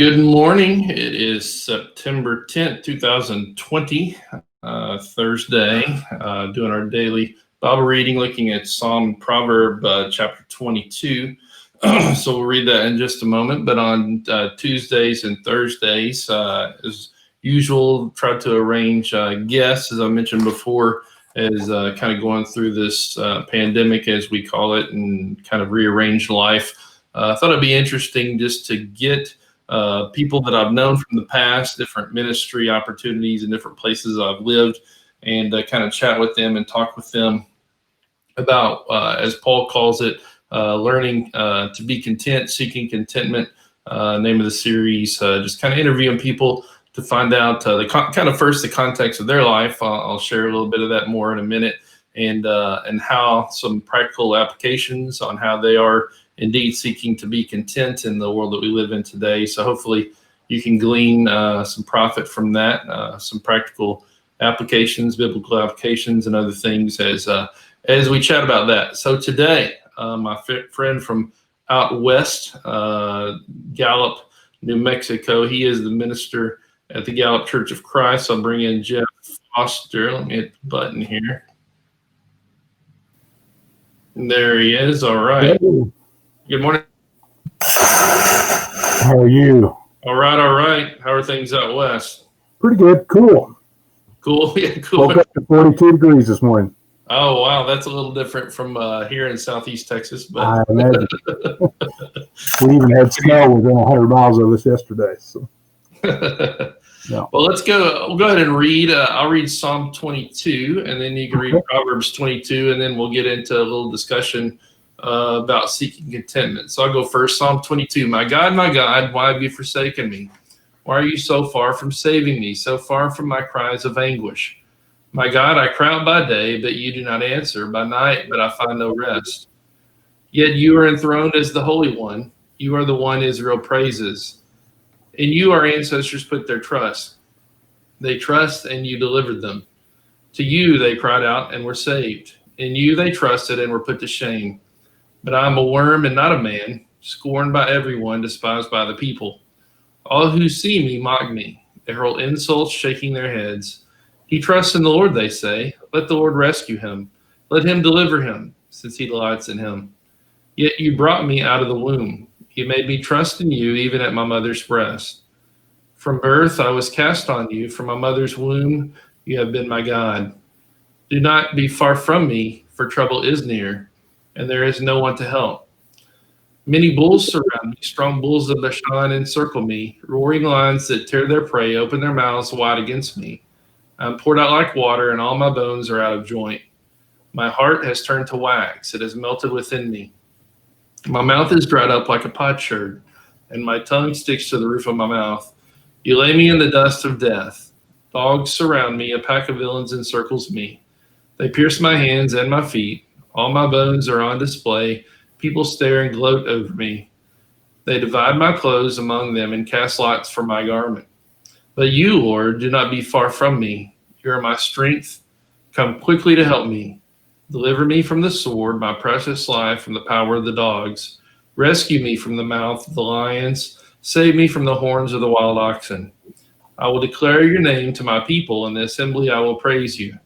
Good morning. It is September 10th, 2020, Thursday, doing our daily Bible reading, looking at Psalm and Proverbs, chapter 22. So we'll read that in just a moment. But on Tuesdays and Thursdays, as usual, try to arrange guests, as I mentioned before, as kind of going through this pandemic, as we call it, and kind of rearrange life. I thought it'd be interesting just to get people that I've known from the past, different ministry opportunities in different places I've lived, and kind of chat with them and talk with them about, as Paul calls it, learning to be content, seeking contentment. Name of the series, just kind of interviewing people to find out the context of their life. I'll share a little bit of that more in a minute, and how some practical applications on how they are indeed seeking to be content in the world that we live in today. So hopefully you can glean some profit from that, some practical applications, biblical applications, and other things as we chat about that. So today, my friend from out west, Gallup, New Mexico, he is the minister at the Gallup Church of Christ. I'll bring in Jeff Foster. Let me hit the button here. And there he is. All right. Hey. Good morning. How are you? All right. How are things out west? Pretty good. Cool. Yeah, cool. Woke up to 42 degrees this morning. Oh, wow. That's a little different from here in Southeast Texas. But I imagine. We even had snow within 100 miles of us yesterday. So. Yeah. Well, let's go. We'll go ahead and read. I'll read Psalm 22, and then you can read Proverbs 22, and then we'll get into a little discussion about seeking contentment. So I'll go first. Psalm 22. My God, why have you forsaken me? Why are you so far from saving me, so far from my cries of anguish? My God, I cry out by day, but you do not answer, by night, but I find no rest. Yet you are enthroned as the Holy One. You are the one Israel praises. In you our ancestors put their trust. They trust, and you delivered them. To you they cried out and were saved. In you they trusted and were put to shame. But I am a worm and not a man, scorned by everyone, despised by the people. All who see me mock me. They hurl insults, shaking their heads. He trusts in the Lord, they say. Let the Lord rescue him. Let him deliver him, since he delights in him. Yet you brought me out of the womb. You made me trust in you, even at my mother's breast. From birth I was cast on you. From my mother's womb you have been my God. Do not be far from me, for trouble is near, and there is no one to help. Many bulls surround me, strong bulls of Bashan encircle me, roaring lions that tear their prey open their mouths wide against me. I am poured out like water, and all my bones are out of joint. My heart has turned to wax, it has melted within me. My mouth is dried up like a potsherd, and my tongue sticks to the roof of my mouth. You lay me in the dust of death. Dogs surround me, a pack of villains encircles me. They pierce my hands and my feet. All my bones are on display. People stare and gloat over me. They divide my clothes among them and cast lots for my garment. But you, Lord, do not be far from me. You are my strength. Come quickly to help me. Deliver me from the sword, my precious life from the power of the dogs. Rescue me from the mouth of the lions. Save me from the horns of the wild oxen. I will declare your name to my people. In the assembly I will praise you.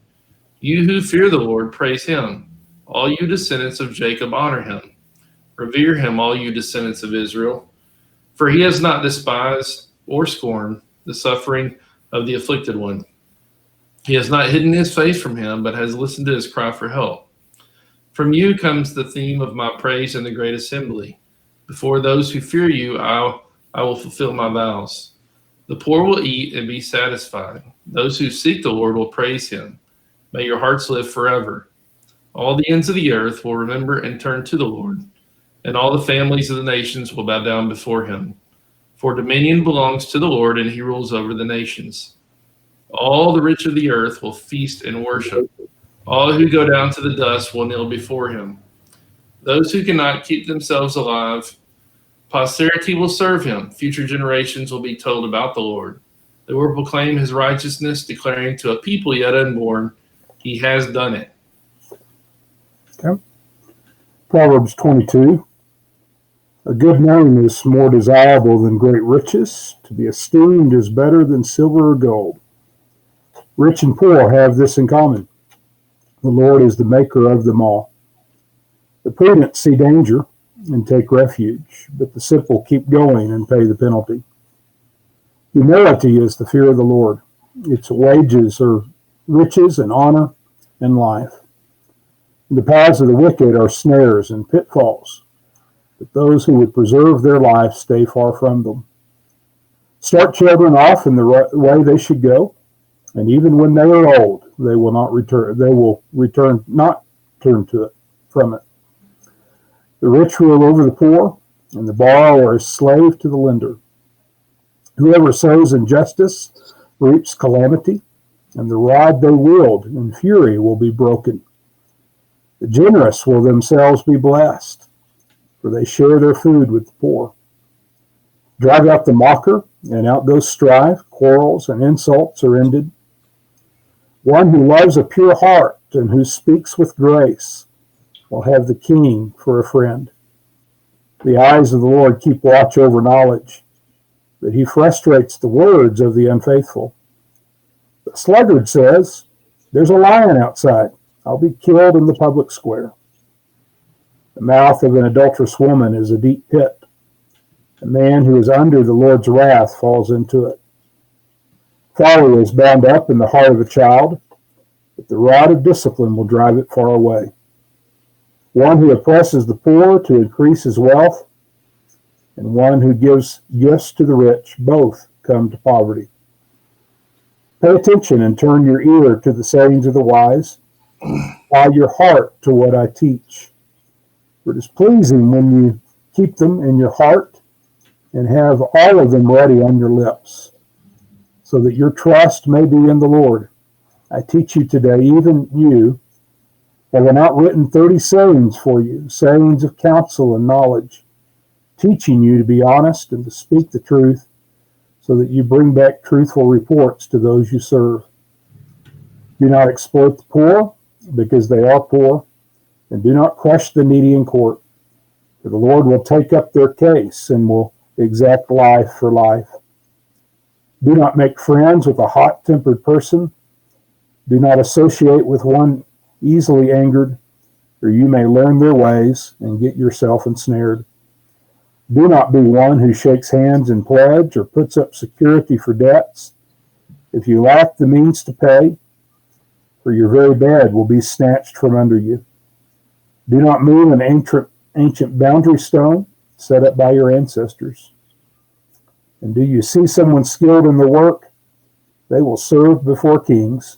You who fear the Lord, praise him. All you descendants of Jacob, honor him. Revere him, all you descendants of Israel. For he has not despised or scorned the suffering of the afflicted one. He has not hidden his face from him, but has listened to his cry for help. From you comes the theme of my praise in the great assembly. Before those who fear you, I will fulfill my vows. The poor will eat and be satisfied. Those who seek the Lord will praise him. May your hearts live forever. All the ends of the earth will remember and turn to the Lord, and all the families of the nations will bow down before him. For dominion belongs to the Lord, and he rules over the nations. All the rich of the earth will feast and worship. All who go down to the dust will kneel before him. Those who cannot keep themselves alive, posterity will serve him. Future generations will be told about the Lord. They will proclaim his righteousness, declaring to a people yet unborn, he has done it. Okay. Proverbs 22. A good name is more desirable than great riches. To be esteemed is better than silver or gold. Rich and poor have this in common. The Lord is the maker of them all. The prudent see danger and take refuge, but the simple keep going and pay the penalty. Humility is the fear of the Lord. Its wages are riches and honor and life. The paths of the wicked are snares and pitfalls, but those who would preserve their life stay far from them. Start children off in the way they should go, and even when they are old, they will not return. They will not turn to it from it. The rich rule over the poor, and the borrower is slave to the lender. Whoever sows injustice reaps calamity, and the rod they wield in fury will be broken. The generous will themselves be blessed, for they share their food with the poor. Drive out the mocker, and out goes strife, quarrels, and insults are ended. One who loves a pure heart and who speaks with grace will have the king for a friend. The eyes of the Lord keep watch over knowledge, but he frustrates the words of the unfaithful. The sluggard says, "There's a lion outside. I'll be killed in the public square." The mouth of an adulterous woman is a deep pit. A man who is under the Lord's wrath falls into it. Folly is bound up in the heart of a child, but the rod of discipline will drive it far away. One who oppresses the poor to increase his wealth, and one who gives gifts to the rich, both come to poverty. Pay attention and turn your ear to the sayings of the wise. Apply your heart to what I teach. For it is pleasing when you keep them in your heart and have all of them ready on your lips, so that your trust may be in the Lord. I teach you today, even you, have I not written 30 sayings for you, sayings of counsel and knowledge, teaching you to be honest and to speak the truth, so that you bring back truthful reports to those you serve. Do not exploit the poor, because they are poor, and do not crush the needy in court, for the Lord will take up their case and will exact life for life. Do not make friends with a hot-tempered person. Do not associate with one easily angered, or you may learn their ways and get yourself ensnared. Do not be one who shakes hands in pledge or puts up security for debts. If you lack the means to pay, for your very bed will be snatched from under you. Do not move an ancient boundary stone set up by your ancestors. And do you see someone skilled in the work? They will serve before kings.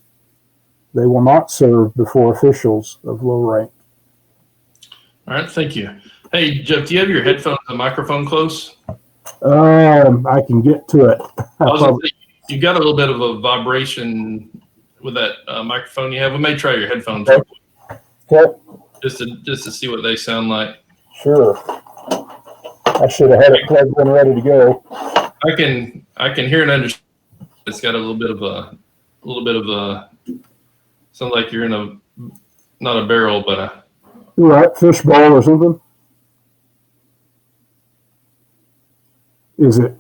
They will not serve before officials of low rank. All right, thank you. Hey, Jeff, do you have your headphones and microphone close? I can get to it. You got a little bit of a vibration with that microphone you have. We may try your headphones Okay. just to see what they sound like. Sure. I should have had it plugged in ready to go. I can hear and understand. It's got a little bit of a sounds like you're in not a barrel, but a right, fish bowl or something. Is it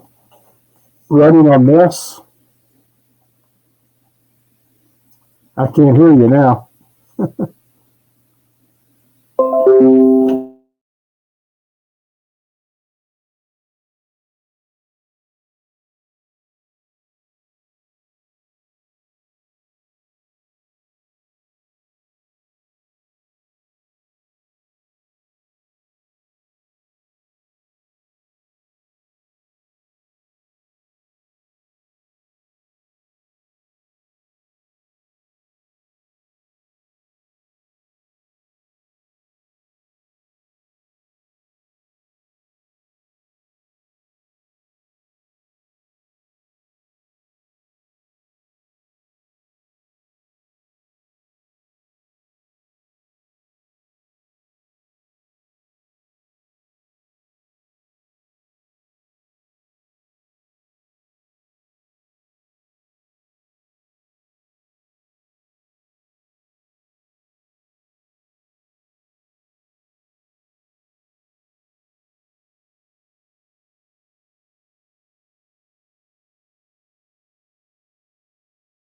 running on this? I can't hear you now.